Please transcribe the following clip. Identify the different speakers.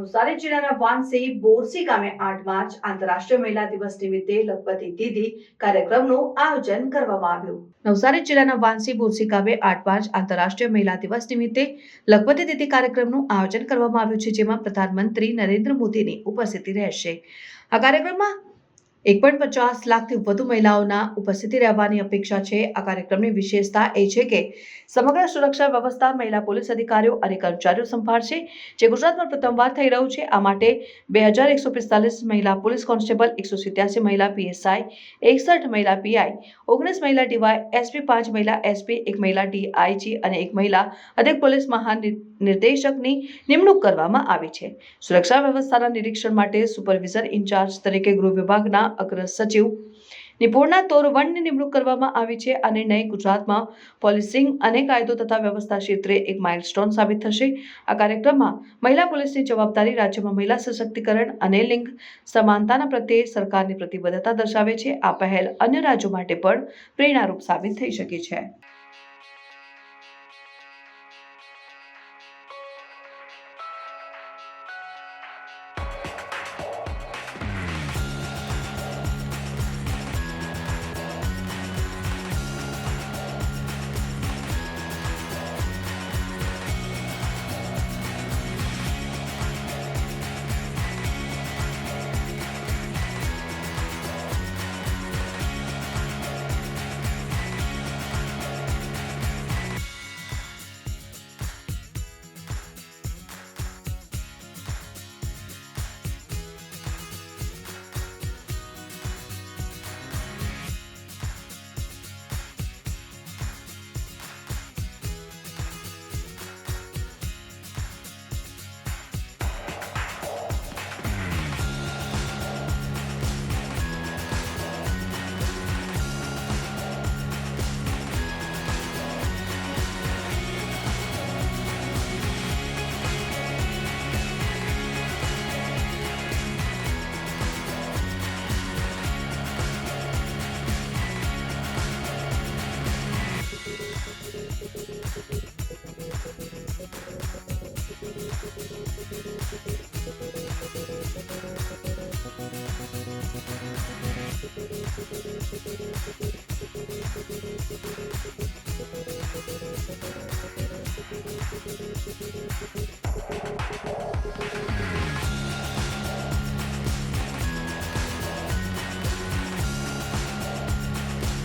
Speaker 1: નવસારી જિલ્લાના વાંસી બોરસી ગામે 8 માર્ચ આંતરરાષ્ટ્રીય મહિલા દિવસ નિમિત્તે લખપતિ દીદી કાર્યક્રમનું આયોજન કરવામાં આવ્યું. નવસારી જિલ્લાના વાંસી બોરસી ગામે 8 માર્ચ આંતરરાષ્ટ્રીય મહિલા દિવસ નિમિત્તે લખપતિ દીદી કાર્યક્રમનું આયોજન કરવામાં આવ્યું છે, જેમાં પ્રધાનમંત્રી નરેન્દ્ર મોદીની ઉપસ્થિતિ રહેશે. આ કાર્યક્રમમાં 1.50 લાખથી વધુ મહિલાઓના ઉપસ્થિતિ રહેવાની અપેક્ષા છે. આ કાર્યક્રમની વિશેષતા એ છે કે સમગ્ર સુરક્ષા વ્યવસ્થા મહિલા પોલીસ અધિકારીઓ અને કર્મચારીઓ સંભાળશે, જે ગુજરાતમાં પ્રથમવાર થઈ રહ્યું છે. આ માટે 2145 મહિલા પોલીસ કોન્સ્ટેબલ, 187 મહિલા પીએસઆઈ, 61 મહિલા પીઆઈ, 19 મહિલા ડીવાય એસપી, 5 મહિલા એસપી, 1 મહિલા ડીઆઈજી અને 1 મહિલા અધિક પોલીસ મહાનિર્દેશકની નિમણૂક કરવામાં આવી છે. સુરક્ષા વ્યવસ્થાના નિરીક્ષણ માટે સુપરવિઝન ઇન્ચાર્જ તરીકે ગૃહ વિભાગના અગ્ર સચિવ નિપુર્ણા તોરવણની નિમણૂક કરવામાં આવી છે. આ નિર્ણય ગુજરાતમાં પોલીસિંગ અને કાયદો તથા વ્યવસ્થા ક્ષેત્રે એક માઇલસ્ટોન સાબિત થશે. આ કાર્યક્રમમાં મહિલા પોલીસની જવાબદારી રાજ્યમાં મહિલા સશક્તિકરણ અને લિંગ સમાનતાના પ્રત્યે સરકારની પ્રતિબદ્ધતા દર્શાવે છે. આ પહેલ અન્ય રાજ્યો માટે પણ પ્રેરણારૂપ સાબિત થઈ શકે છે.